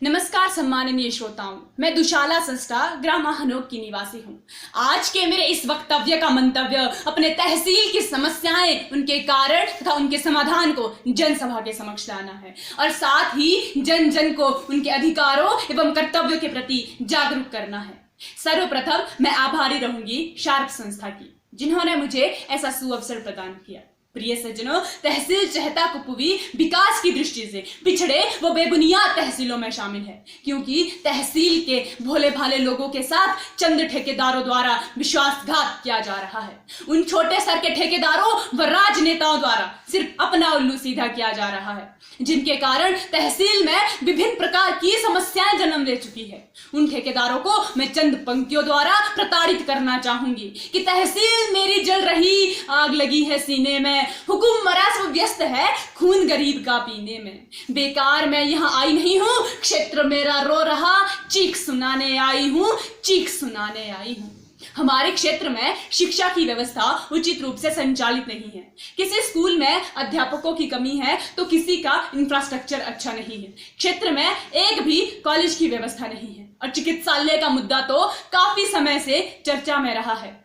नमस्कार सम्माननीय श्रोताओं, मैं दुशाला संस्था ग्राम हनोक की निवासी हूँ। आज के मेरे इस वक्तव्य का मंतव्य अपने तहसील की समस्याएं, उनके कारण तथा उनके समाधान को जनसभा के समक्ष लाना है और साथ ही जन जन को उनके अधिकारों एवं कर्तव्यों के प्रति जागरूक करना है। सर्वप्रथम मैं आभारी रहूंगी शार्प संस्था की, जिन्होंने मुझे ऐसा सुअवसर प्रदान किया। प्रिय सज्जनों, तहसील चहता कुपवी विकास की दृष्टि से पिछड़े व बेबुनियाद तहसीलों में शामिल है, क्योंकि तहसील के भोले भाले लोगों के साथ चंद ठेकेदारों द्वारा विश्वासघात किया जा रहा है। उन छोटे स्तर के ठेकेदारों व राजनेताओं द्वारा सिर्फ अपना उल्लू सीधा किया जा रहा है, जिनके कारण तहसील में विभिन्न प्रकार की समस्याएं जन्म ले चुकी है। उन ठेकेदारों को मैं चंद पंक्तियों द्वारा प्रताड़ित करना चाहूंगी कि तहसील मेरी जल रही, आग लगी है सीने में, हुकुम मरासम व्यस्त है, खून गरीब का पीने में। बेकार मैं यहाँ आई नहीं हूँ, क्षेत्र मेरा रो रहा, चीख सुनाने आई हूँ, चीख सुनाने आई हूँ। हमारे क्षेत्र में शिक्षा की व्यवस्था उचित रूप से संचालित नहीं है। किसी स्कूल में अध्यापकों की कमी है तो किसी का इंफ्रास्ट्रक्चर अच्छा नहीं है। क्षेत्र में एक भी कॉलेज की व्यवस्था नहीं है और चिकित्सालय का मुद्दा तो काफी समय से चर्चा में रहा है।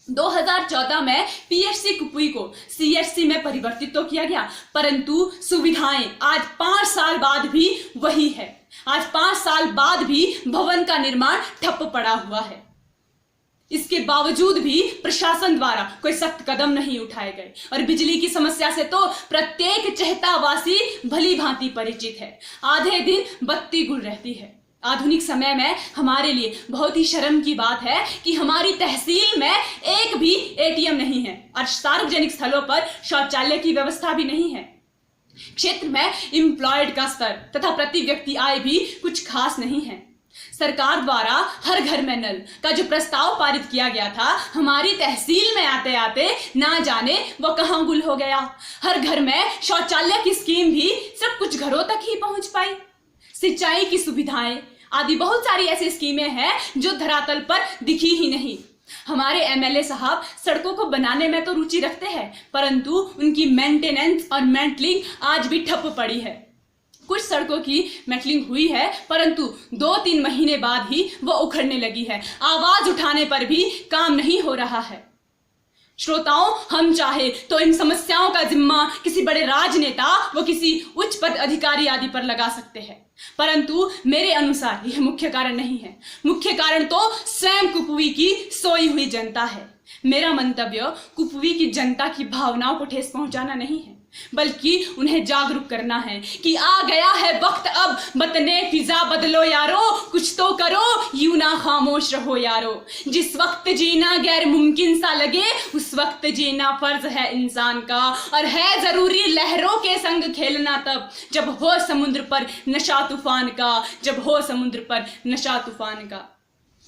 2014 में पीएचसी कुपवी को सीएचसी में परिवर्तित तो किया गया, परंतु सुविधाएं आज 5 साल बाद भी वही है। आज 5 साल बाद भी भवन का निर्माण ठप पड़ा हुआ है। इसके बावजूद भी प्रशासन द्वारा कोई सख्त कदम नहीं उठाए गए और बिजली की समस्या से तो प्रत्येक चहतावासी भली भांति परिचित है। आधे दिन बत्ती गुल रहती है। आधुनिक समय में हमारे लिए बहुत ही शर्म की बात है कि हमारी तहसील में एक भी एटीएम नहीं है और सार्वजनिक स्थलों पर शौचालय की व्यवस्था भी नहीं है। क्षेत्र में एम्प्लॉयड का स्तर तथा प्रति व्यक्ति आय भी कुछ खास नहीं है। सरकार द्वारा हर घर में नल का जो प्रस्ताव पारित किया गया था, हमारी तहसील में आते आते ना जाने वो कहां गुल हो गया। हर घर में शौचालय की स्कीम भी सिर्फ कुछ घरों तक ही पहुंच पाई। सिंचाई की सुविधाएं आदि बहुत सारी ऐसी स्कीमें हैं जो धरातल पर दिखी ही नहीं। हमारे एमएलए साहब सड़कों को बनाने में तो रुचि रखते हैं, परंतु उनकी मेंटेनेंस और मेंटलिंग आज भी ठप पड़ी है। कुछ सड़कों की मेटलिंग हुई है, परंतु 2-3 महीने बाद ही वो उखड़ने लगी है। आवाज उठाने पर भी काम नहीं हो रहा है। श्रोताओं, हम चाहे तो इन समस्याओं का जिम्मा किसी बड़े राजनेता व किसी उच्च पद अधिकारी आदि पर लगा सकते हैं, परंतु मेरे अनुसार यह मुख्य कारण नहीं है। मुख्य कारण तो स्वयं कुपवी की सोई हुई जनता है। मेरा मंतव्य कुपवी की जनता की भावनाओं को ठेस पहुंचाना नहीं है, बल्कि उन्हें जागरूक करना है कि आ गया है वक्त, अब बतने फिजा बदलो यारो, कुछ तो करो, यूं ना खामोश रहो यारो। जिस वक्त जीना गैर मुमकिन सा लगे, उस वक्त जीना फर्ज है इंसान का, और है जरूरी लहरों के संग खेलना तब जब हो समुद्र पर नशा तूफान का, जब हो समुद्र पर नशा तूफान का।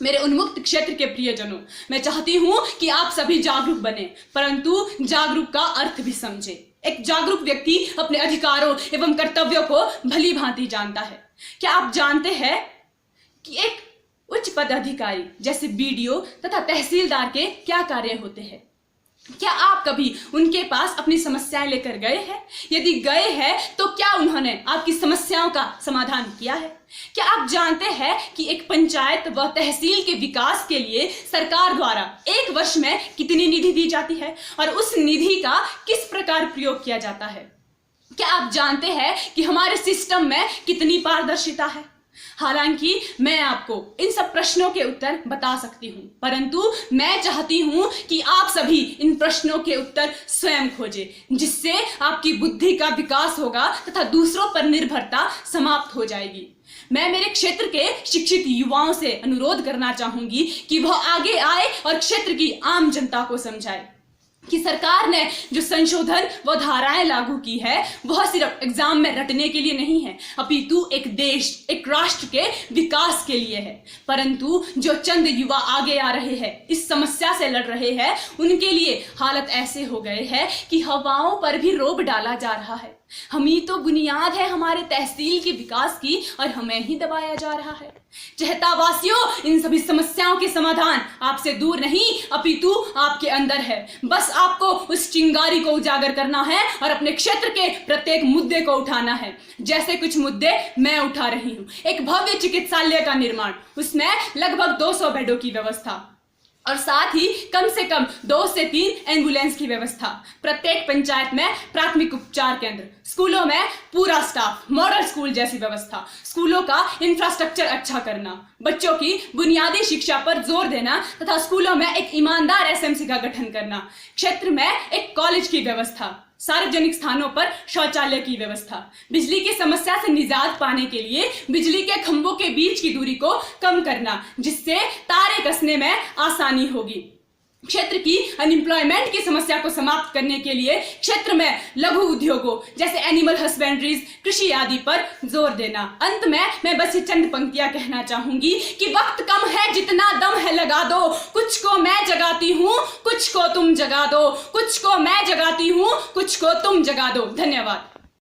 मेरे उन्मुक्त क्षेत्र के प्रियजनों, मैं चाहती हूं कि आप सभी जागरूक बने, परंतु जागरूक का अर्थ भी समझे। एक जागरूक व्यक्ति अपने अधिकारों एवं कर्तव्यों को भली भांति जानता है। क्या आप जानते हैं कि एक उच्च पदाधिकारी जैसे बीडीओ तथा तहसीलदार के क्या कार्य होते हैं? क्या आप कभी उनके पास अपनी समस्याएं लेकर गए हैं? यदि गए हैं तो क्या उन्होंने आपकी समस्याओं का समाधान किया है? क्या आप जानते हैं कि एक पंचायत व तहसील के विकास के लिए सरकार द्वारा 1 वर्ष में कितनी निधि दी जाती है और उस निधि का किस प्रकार प्रयोग किया जाता है? क्या आप जानते हैं कि हमारे सिस्टम में कितनी पारदर्शिता है? हालांकि मैं आपको इन सब प्रश्नों के उत्तर बता सकती हूं, परंतु मैं चाहती हूं कि आप सभी इन प्रश्नों के उत्तर स्वयं खोजें, जिससे आपकी बुद्धि का विकास होगा तथा दूसरों पर निर्भरता समाप्त हो जाएगी। मैं मेरे क्षेत्र के शिक्षित युवाओं से अनुरोध करना चाहूंगी कि वह आगे आए और क्षेत्र की आम जनता को समझाए कि सरकार ने जो संशोधन व धाराएं लागू की है, वह सिर्फ एग्जाम में रटने के लिए नहीं है, अपितु एक देश, एक राष्ट्र के विकास के लिए है। परंतु जो चंद युवा आगे आ रहे हैं, इस समस्या से लड़ रहे हैं, उनके लिए हालत ऐसे हो गए हैं कि हवाओं पर भी रोब डाला जा रहा है। हम ही तो बुनियाद है हमारे तहसील के विकास की और हमें ही दबाया जा रहा है। चहता वासियों, इन सभी समस्याओं के समाधान आपसे दूर नहीं अपितु आपके अंदर है। बस आपको उस चिंगारी को उजागर करना है और अपने क्षेत्र के प्रत्येक मुद्दे को उठाना है। जैसे कुछ मुद्दे मैं उठा रही हूँ, एक भव्य चिकित्सालय का निर्माण, उसमें लगभग 200 बेडों की व्यवस्था और साथ ही कम से कम 2 से 3 एम्बुलेंस की व्यवस्था, प्रत्येक पंचायत में प्राथमिक उपचार केंद्र, स्कूलों में पूरा स्टाफ, मॉडल स्कूल जैसी व्यवस्था, स्कूलों का इंफ्रास्ट्रक्चर अच्छा करना, बच्चों की बुनियादी शिक्षा पर जोर देना तथा स्कूलों में एक ईमानदार एसएमसी का गठन करना, क्षेत्र में एक कॉलेज की व्यवस्था, सार्वजनिक स्थानों पर शौचालय की व्यवस्था, बिजली की समस्या से निजात पाने के लिए बिजली के खंभों के बीच की दूरी को कम करना, जिससे तारे कसने में आसानी होगी। क्षेत्र की अनएम्प्लॉयमेंट की समस्या को समाप्त करने के लिए क्षेत्र में लघु उद्योगों जैसे एनिमल हस्बेंड्रीज, कृषि आदि पर जोर देना। अंत में मैं बस ये चंद पंक्तियां कहना चाहूंगी कि वक्त कम है, जितना दम है लगा दो, कुछ को मैं जगाती हूँ, कुछ को तुम जगा दो, कुछ को मैं जगाती हूँ, कुछ को तुम जगा दो। धन्यवाद।